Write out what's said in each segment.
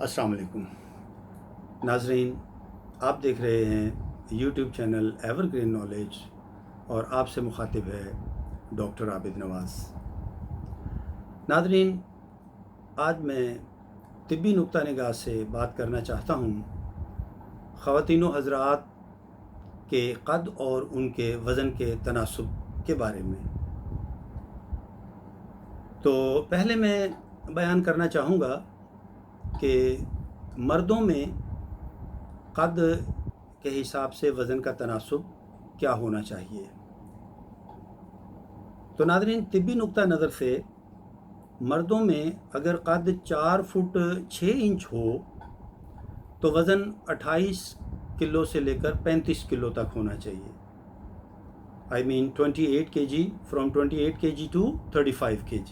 अस्सलाम वालेकुम नाजरीन, आप देख रहे हैं यूट्यूब चैनल एवरग्रीन नॉलेज और आपसे मुखातिब है डॉक्टर आबिद नवाज़। नाजरीन, आज मैं तिब्बी नुक्ता निगाह से बात करना चाहता हूँ ख़वातीन व हज़रात के क़द और उनके वज़न के तनासुब के बारे में। तो पहले मैं बयान करना चाहूँगा कि मर्दों में क़द के हिसाब से वज़न का तनासुब क्या होना चाहिए। तो नाज़रीन, तिब्बी नुक्ता नज़र से मर्दों में अगर क़द 4 फुट 6 इंच हो तो वज़न 28 किलो से लेकर 35 किलो तक होना चाहिए। I mean 28 kg, from 28 kg to 35 kg।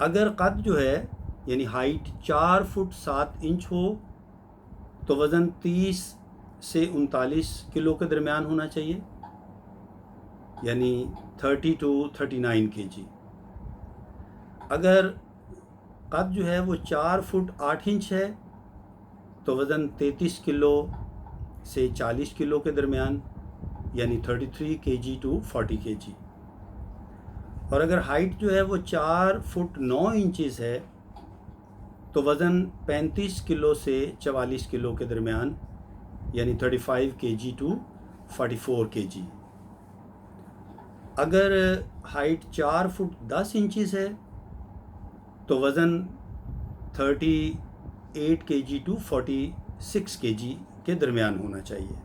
अगर क़द जो है यानी हाइट 4 फुट 7 इंच हो तो वज़न 30 से 39 किलो के दरमियान होना चाहिए, यानी 30 to 39 kg। अगर क़द जो है वो 4 फुट 8 इंच है तो वज़न 33 किलो से 40 किलो के दरमियान, यानी 33 kg to 40 kg। और अगर हाइट जो है वो 4 फुट 9 इंचज़ है तो वज़न 35 किलो से 44 किलो के दरमियान, यानी 35 kg to 44 kg। अगर हाइट 4 फुट 10 इंचज़ है तो वज़न 38 kg to 46 kg के दरमियान होना चाहिए।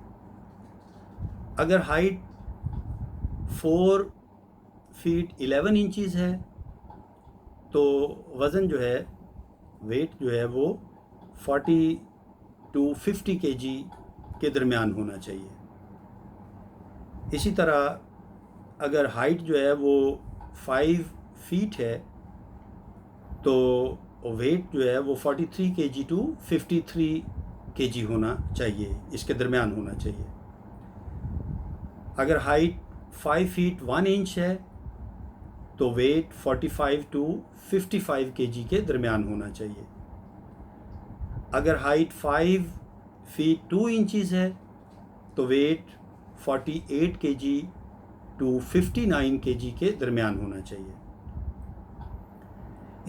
अगर हाइट 4 फीट 11 इंचज़ है तो वज़न जो है, वेट जो है वो 40 to 50 kg के दरमियान होना चाहिए। इसी तरह अगर हाइट जो है वो 5 फीट है तो वेट जो है वो 43 kg to 53 kg होना चाहिए, इसके दरमियान होना चाहिए। अगर हाइट 5 फीट 1 इंच है तो वेट 45 to 55 kg के दरमियान होना चाहिए। अगर हाइट 5 फीट 2 इंचज़ है तो वेट 48 kg to 59 kg के दरमियान होना चाहिए।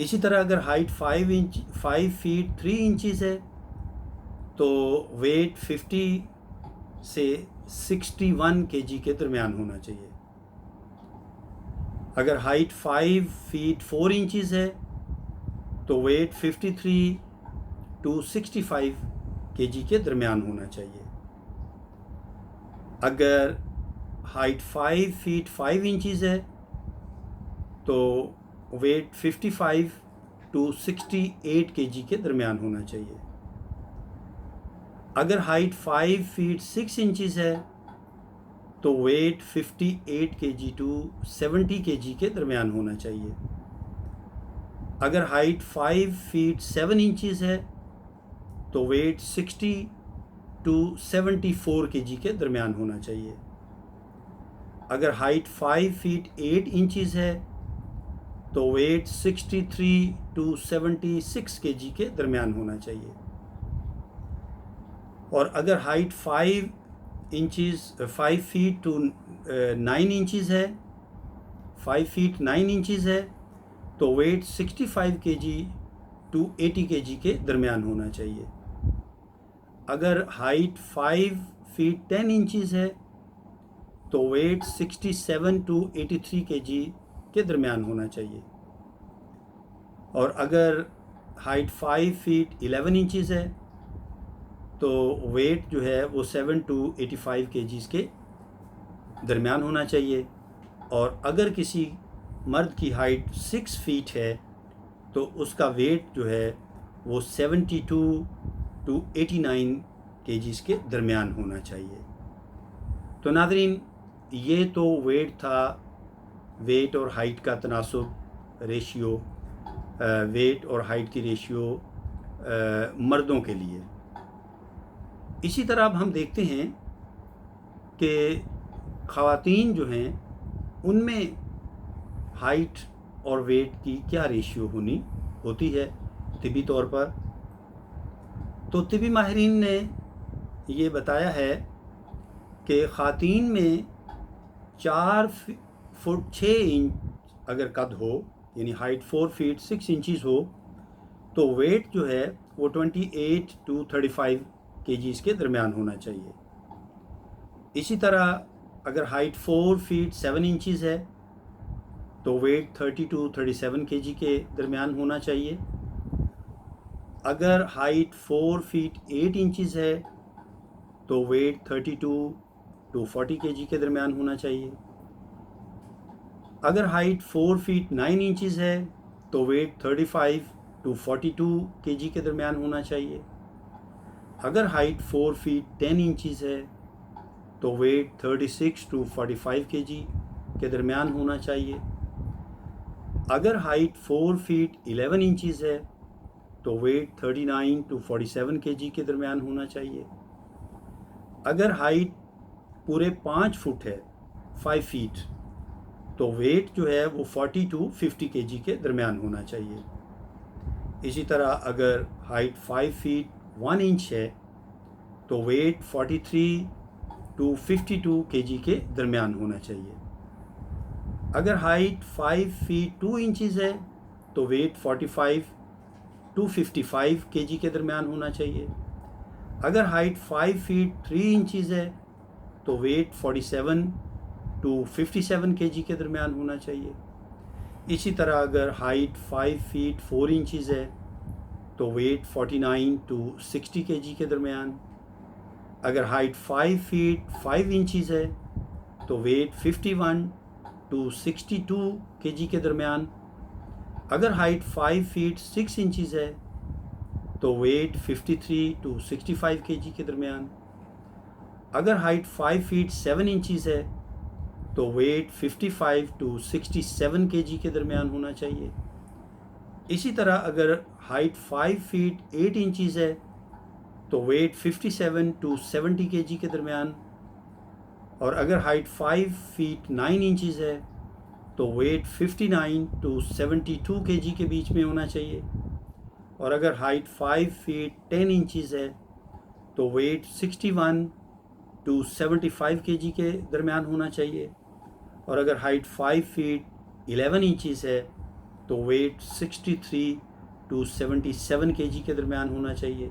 इसी तरह अगर हाइट 5 फीट 3 इंचज़ है तो वेट 50 से 61 kg के दरमियान होना चाहिए। अगर हाइट 5 फीट 4 इंचज़ है तो वेट 53 to 65 kg के दरमियान होना चाहिए। अगर हाइट 5 फीट 5 इंचज़ है तो वेट 55 to 68 kg के दरमियान होना चाहिए। अगर हाइट 5 फीट 6 इंचज़ है तो वेट 58 kg to 70 kg के दरमियान होना चाहिए। अगर हाइट 5 फीट 7 इंचज़ है तो वेट 60 to 74 kg के दरमियान होना चाहिए। अगर हाइट 5 फीट 8 इंचज़ है तो वेट 63 to 76 kg के दरमियान होना चाहिए। और अगर हाइट 5 फीट टू 9 इंचज़ है, 5 फीट 9 इंचज़ है तो वेट 65 kg to 80 kg के दरमियान होना चाहिए। अगर हाइट 5 फीट 10 इंचज़ है तो वेट 67 to 83 kg के दरमियान होना चाहिए। और अगर हाइट 5 फीट 11 इंचज़ है तो वेट जो है वो 7 to 85 kg के दरमियान होना चाहिए। और अगर किसी मर्द की हाइट 6 फीट है तो उसका वेट जो है वो 72 to 89 kg के दरमियान होना चाहिए। तो नाज़रीन, ये तो वेट था, वेट और हाइट का तनासुब, रेशियो, वेट और हाइट की रेशियो मर्दों के लिए। इसी तरह अब हम देखते हैं कि ख़वातीन जो हैं उनमें हाइट और वेट की क्या रेशियो होती है तिब्बी तौर पर। तो तिबी माहिरीन ने ये बताया है कि ख़ातीन में 4 फुट 6 इंच अगर कद हो, यानी हाइट 4 फीट 6 इंचज़ हो, तो वेट जो है वो 28 टू 35 केजीज़ के दरमियान होना चाहिए। इसी तरह अगर हाइट 4 फीट 7 इंचज़ है तो वेट 30 टू 37 केजी के दरमियान होना चाहिए। अगर हाइट 4 फीट 8 इंचज़ है तो वेट 32 टू 40 केजी के दरमियान होना चाहिए। अगर हाइट 4 फीट 9 इंचज़ है तो वेट 35 टू 42 केजी के दरमियान होना चाहिए। अगर हाइट 4 फीट 10 इंचज़ है तो वेट 36 टू 45 केजी के दरमियान होना चाहिए। अगर हाइट 4 फीट 11 इंचज़ है तो वेट 39 टू 47 केजी के दरमियान होना चाहिए। अगर हाइट पूरे 5 फुट है 5 फीट, तो वेट जो है वो 40 टू 50 केजी के दरमियान होना चाहिए। इसी तरह अगर हाइट 5 फीट 1 इंच है तो वेट 43 टू 52 केजी के दरमियान होना चाहिए। अगर हाइट 5 फीट 2 इंचज़ है तो वेट 45 टू 55 केजी के दरमियान होना चाहिए। अगर हाइट 5 फीट 3 इंचज़ है तो वेट 47 टू 57 केजी के दरमियान होना चाहिए। इसी तरह अगर हाइट 5 फीट 4 इंचज़ है तो वेट 49 टू 60 केजी के दरमियान। अगर हाइट 5 फीट 5 इंचज़ है तो वेट 51 टू 62 केजी के दरमियान। अगर हाइट 5 फीट 6 इंचज़ है तो वेट 53 टू 65 केजी के दरमियान। अगर हाइट 5 फीट 7 इंचज़ है तो वेट 55 टू 67 केजी के दरमियान होना चाहिए। इसी तरह अगर हाइट 5 फीट 8 इंचज़ है तो वेट 57 टू 70 केजी के दरमियान। और अगर हाइट 5 फीट 9 इंचज़ है तो वेट 59 टू 72 केजी के बीच में होना चाहिए। और अगर हाइट 5 फीट 10 इंचज़ है तो वेट 61 टू 75 केजी के दरमियान होना चाहिए। और अगर हाइट 5 फीट 11 इंचज़ है तो वेट 63 टू 77 केजी के दरमियान होना चाहिए।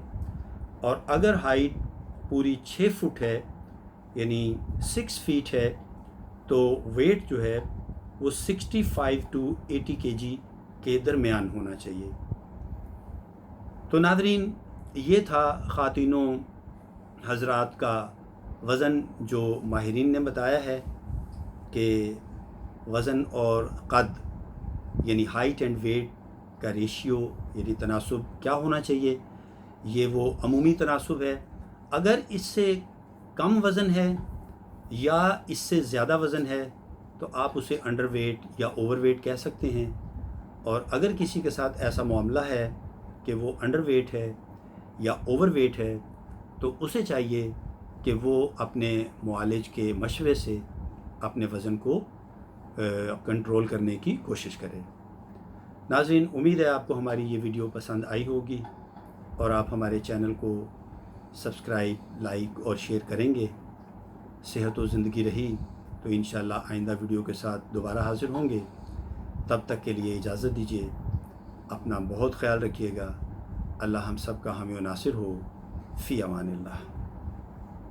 और अगर हाइट पूरी 6 फुट है यानी 6 फीट है तो वेट जो है वो 65 टू 80 केजी के दरमियान होना चाहिए। तो नादरीन, ये था ख़ातीनों हज़रात का वज़न जो माहिरीन ने बताया है कि वज़न और क़द यानी हाइट एंड वेट का रेशियो यानी तनासुब क्या होना चाहिए। ये वो अमूमी तनासुब है। अगर इससे कम वज़न है या इससे ज़्यादा वज़न है तो आप उसे अंडर वेट या ओवर वेट कह सकते हैं। और अगर किसी के साथ ऐसा मामला है कि वो अंडर वेट है या ओवर वेट है तो उसे चाहिए कि वो अपने मुआलिज के मशवरे से अपने वज़न को कंट्रोल करने की कोशिश करें। नाज़रीन, उम्मीद है आपको हमारी ये वीडियो पसंद आई होगी और आप हमारे चैनल को सब्सक्राइब, लाइक और शेयर करेंगे। सेहत व ज़िंदगी रही तो इंशाअल्लाह आइंदा वीडियो के साथ दोबारा हाज़िर होंगे। तब तक के लिए इजाज़त दीजिए। अपना बहुत ख्याल रखिएगा। अल्लाह हम सब का हामी व नासिर हो। फ़ी अमानिल्लाह।